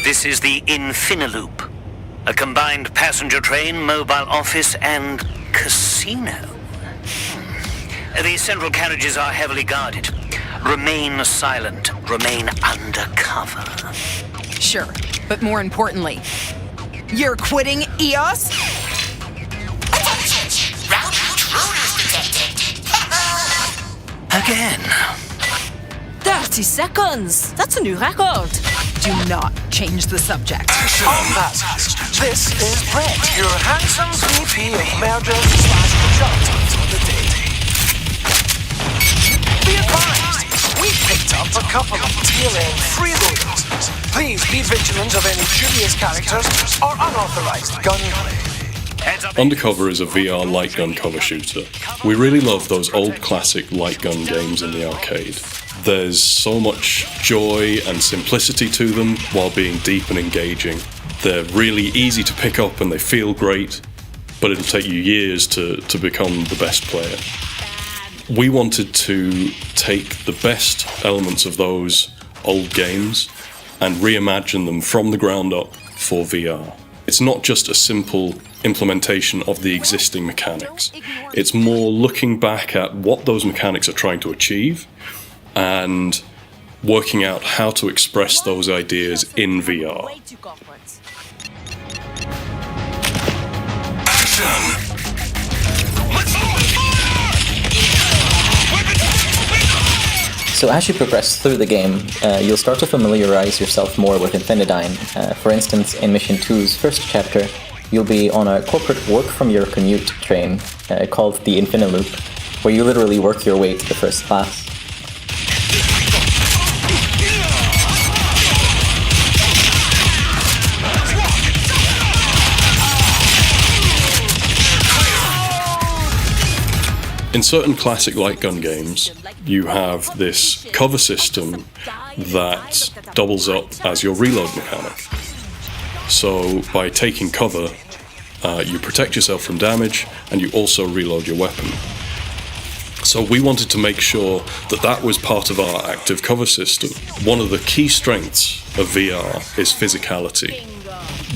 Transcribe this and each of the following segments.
This is the Infinaloop, a combined passenger train, mobile office, and casino. The central carriages are heavily guarded. Remain silent. Remain undercover. Sure, but more importantly, you're quitting EOS? Attention! Route rules detected. Again. 30 seconds! That's a new record! Do not change the subject. All passengers, this is Brett, your handsome VP of mergers/consultants for the day. Be advised, we picked up a couple of tail-end freeloaders. Please be vigilant of any dubious characters or unauthorized gunplay. Undercover is a VR light gun cover shooter. We really love those old classic light gun games in the arcade. There's so much joy and simplicity to them while being deep and engaging. They're really easy to pick up and they feel great, but it'll take you years to become the best player. We wanted to take the best elements of those old games and reimagine them from the ground up for VR. It's not just a simple implementation of the existing mechanics. It's more looking back at what those mechanics are trying to achieve and working out how to express those ideas in VR. So as you progress through the game, you'll start to familiarize yourself more with Infinidyne. For instance, in Mission 2's first chapter, you'll be on a corporate work-from-your-commute train called the Infinaloop, where you literally work your way to the first class. In certain classic light gun games, you have this cover system that doubles up as your reload mechanic. So by taking cover, you protect yourself from damage and you also reload your weapon. So we wanted to make sure that that was part of our active cover system. One of the key strengths of VR is physicality.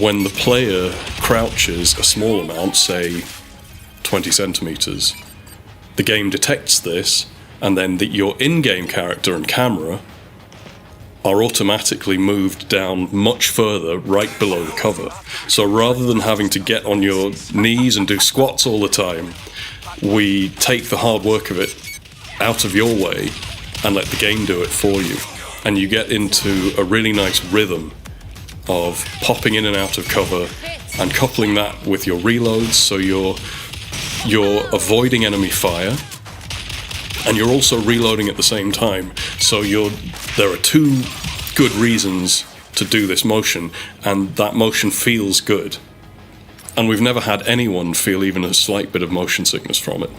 When the player crouches a small amount, say 20 centimeters, the game detects this, and then your in-game character and camera are automatically moved down much further right below the cover. So rather than having to get on your knees and do squats all the time, we take the hard work of it out of your way and let the game do it for you. And you get into a really nice rhythm of popping in and out of cover and coupling that with your reloads, so you're avoiding enemy fire, and you're also reloading at the same time. So there are two good reasons to do this motion, and that motion feels good. And we've never had anyone feel even a slight bit of motion sickness from it.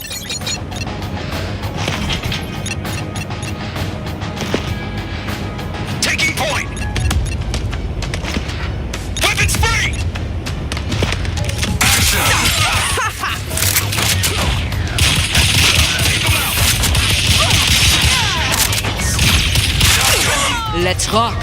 Taking point! Weapons free! Let's rock!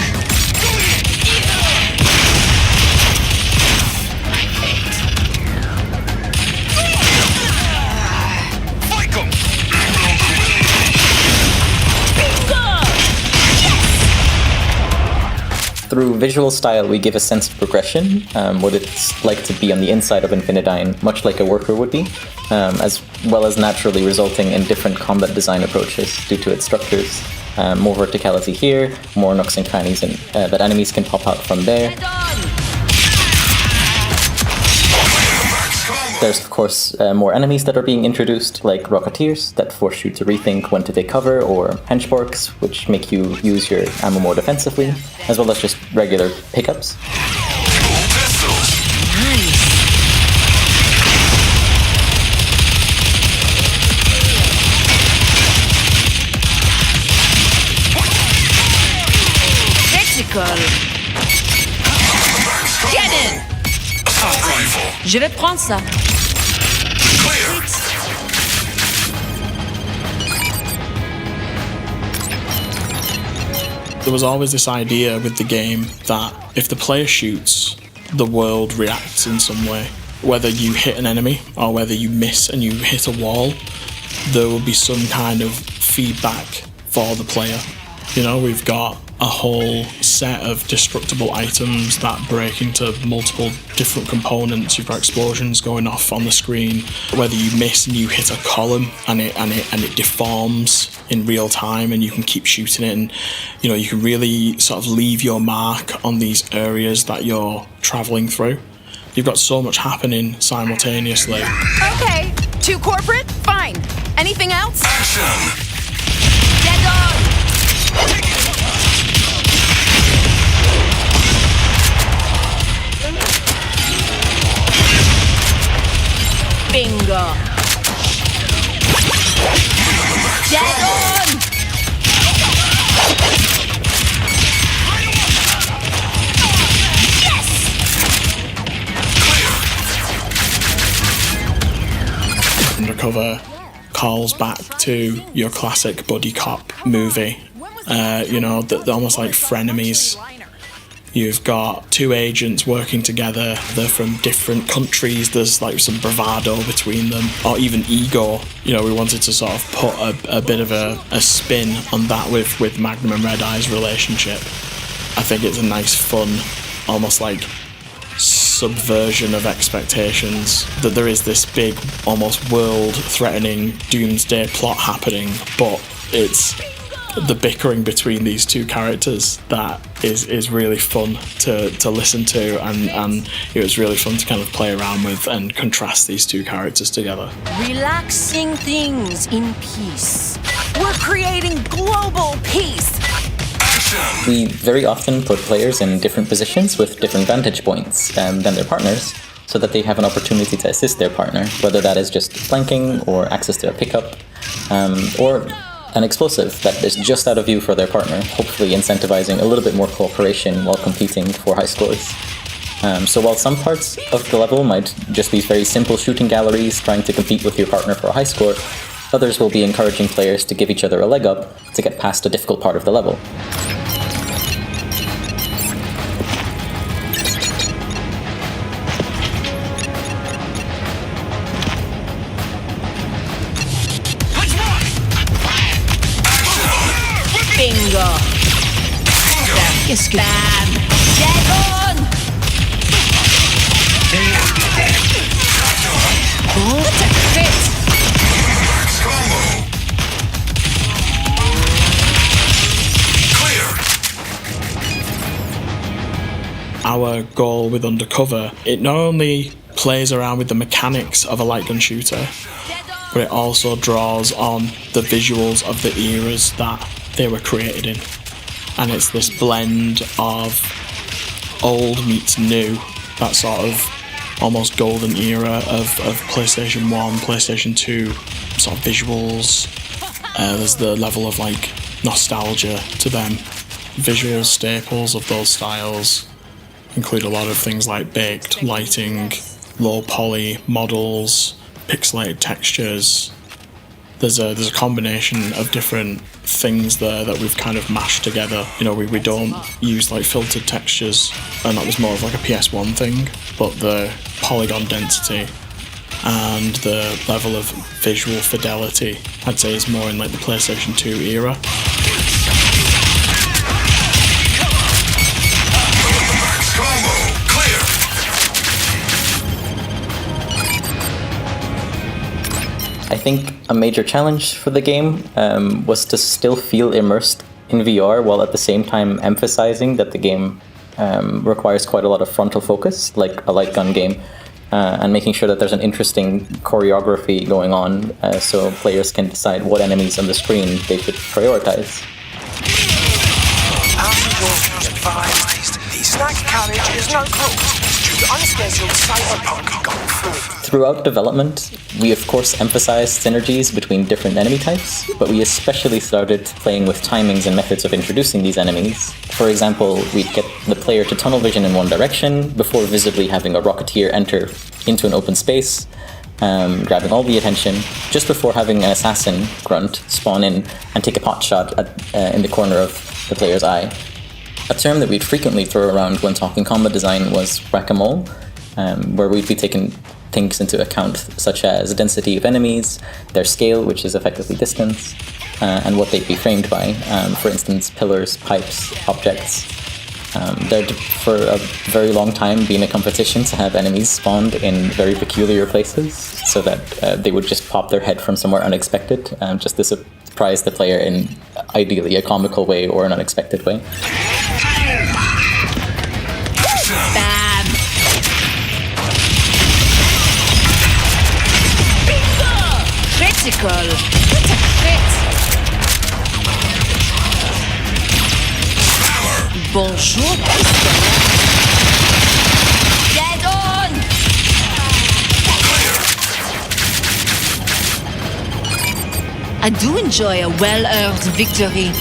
Through visual style, we give a sense of progression, what it's like to be on the inside of Infinidyne, much like a worker would be, as well as naturally resulting in different combat design approaches due to its structures. More verticality here, more nooks and crannies that enemies can pop out from there. There's of course more enemies that are being introduced, like Rocketeers, that force you to rethink when to take cover, or Henchborks, which make you use your ammo more defensively, as well as just regular pickups. Get in! Je vais prendre ça. There was always this idea with the game that if the player shoots, the world reacts in some way. Whether you hit an enemy or whether you miss and you hit a wall, there will be some kind of feedback for the player. You know, we've got a whole set of destructible items that break into multiple different components. You've got explosions going off on the screen. Whether you miss and you hit a column and it deforms in real time, and you can keep shooting it, and you know, you can really sort of leave your mark on these areas that you're traveling through. You've got so much happening simultaneously. Okay, too corporate? Fine. Anything else? Action! Dead on! Bingo! Dead on! Undercover calls back to your classic buddy cop movie. You know, they're almost like frenemies. You've got two agents working together. They're from different countries. There's like some bravado between them, or even ego. You know, we wanted to sort of put a bit of a spin on that with Magnum and Red Eye's relationship. I think it's a nice, fun, almost like subversion of expectations, that there is this big, almost world-threatening doomsday plot happening, but it's the bickering between these two characters that is really fun to listen to, and it was really fun to kind of play around with and contrast these two characters together. Relaxing things in peace. We're creating global peace! We very often put players in different positions with different vantage points than their partners, so that they have an opportunity to assist their partner, whether that is just flanking or access to a pickup, or an explosive that is just out of view for their partner, hopefully incentivizing a little bit more cooperation while competing for high scores. So while some parts of the level might just be very simple shooting galleries trying to compete with your partner for a high score, others will be encouraging players to give each other a leg up to get past a difficult part of the level. Bingo! Bam! Dead on! That's a crit! Our goal with Undercover, it not only plays around with the mechanics of a light gun shooter, but it also draws on the visuals of the eras that they were created in. And it's this blend of old meets new, that sort of almost golden era of PlayStation 1, PlayStation 2 sort of visuals. There's the level of like nostalgia to them. Visual staples of those styles include a lot of things like baked lighting, low poly models, pixelated textures. There's a combination of different things there that we've kind of mashed together. You know, we don't use like filtered textures, and that was more of like a PS1 thing, but the polygon density and the level of visual fidelity, I'd say, is more in like the PlayStation 2 era. I think a major challenge for the game was to still feel immersed in VR while at the same time emphasizing that the game requires quite a lot of frontal focus, like a light gun game, and making sure that there's an interesting choreography going on so players can decide what enemies on the screen they should prioritize. The snack carriage is now closed due to unscheduled cyberpunk going through. Throughout development, we of course emphasized synergies between different enemy types, but we especially started playing with timings and methods of introducing these enemies. For example, we'd get the player to tunnel vision in one direction before visibly having a rocketeer enter into an open space, grabbing all the attention, just before having an assassin grunt spawn in and take a pot shot in the corner of the player's eye. A term that we'd frequently throw around when talking combat design was whack-a-mole, where we'd be taking things into account such as density of enemies, their scale, which is effectively distance, and what they'd be framed by. For instance, pillars, pipes, objects. There'd for a very long time been a competition to have enemies spawned in very peculiar places, so that they would just pop their head from somewhere unexpected, just to surprise the player in ideally a comical way or an unexpected way. Bam! Critical! What a crit! Bonjour, Dead on! I do enjoy a well-earned victory.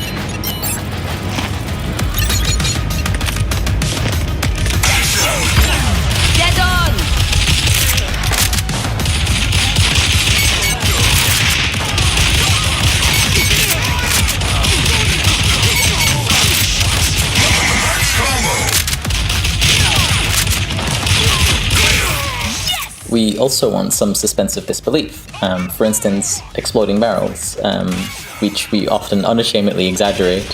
Dead on! We also want some suspense of disbelief. For instance, exploding barrels, which we often unashamedly exaggerate.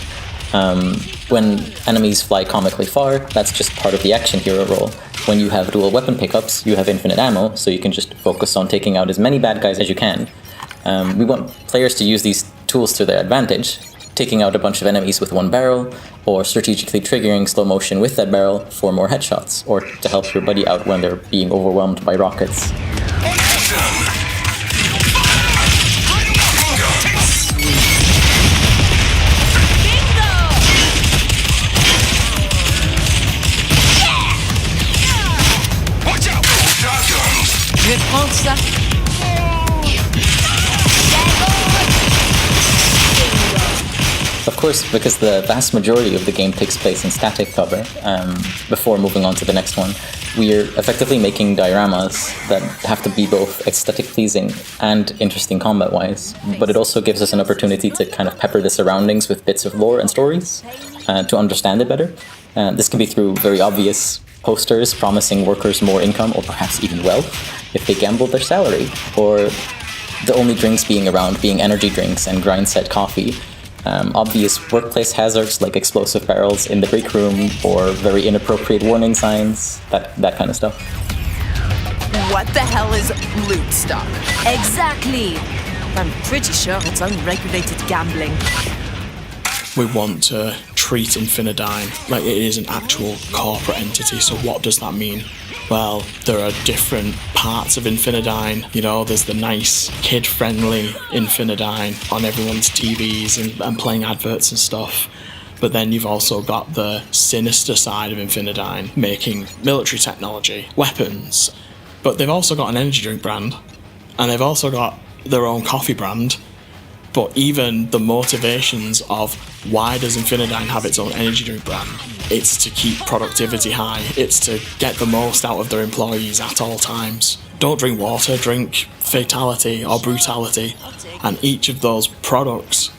When enemies fly comically far, that's just part of the action hero role. When you have dual weapon pickups, you have infinite ammo, so you can just focus on taking out as many bad guys as you can. We want players to use these tools to their advantage, taking out a bunch of enemies with one barrel, or strategically triggering slow motion with that barrel for more headshots, or to help your buddy out when they're being overwhelmed by rockets. Je prends ça. Of course, because the vast majority of the game takes place in static cover, before moving on to the next one, we're effectively making dioramas that have to be both aesthetic pleasing and interesting combat-wise, but it also gives us an opportunity to kind of pepper the surroundings with bits of lore and stories to understand it better. This can be through very obvious posters promising workers more income or perhaps even wealth if they gambled their salary, or the only drinks being around being energy drinks and grind-set coffee. Obvious workplace hazards like explosive barrels in the break room or very inappropriate warning signs, that kind of stuff. What the hell is loot stock? Exactly. I'm pretty sure it's unregulated gambling. We want to treat Infinidyne like it is an actual corporate entity, so what does that mean? Well, there are different parts of Infinidyne. You know, there's the nice, kid-friendly Infinidyne on everyone's TVs and playing adverts and stuff. But then you've also got the sinister side of Infinidyne, making military technology, weapons. But they've also got an energy drink brand, and they've also got their own coffee brand. But even the motivations of why does Infinidyne have its own energy drink brand? It's to keep productivity high. It's to get the most out of their employees at all times. Don't drink water, drink fatality or brutality. And each of those products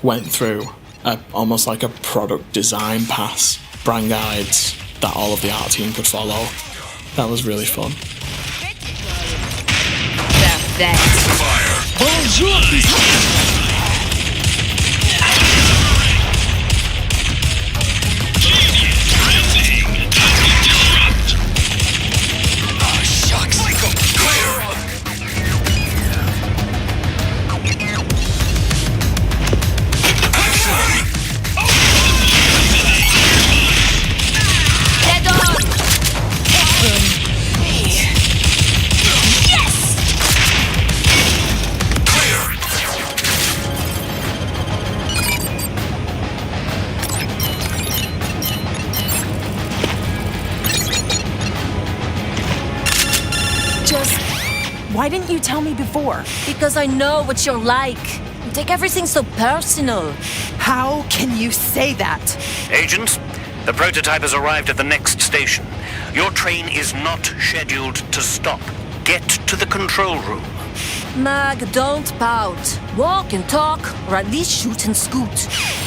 went through almost like a product design pass, brand guides that all of the art team could follow. That was really fun. Perfect. Bonjour. Why didn't you tell me before? Because I know what you're like. You take everything so personal. How can you say that? Agents, the prototype has arrived at the next station. Your train is not scheduled to stop. get to the control room. Mag, don't pout. Walk and talk, or at least shoot and scoot.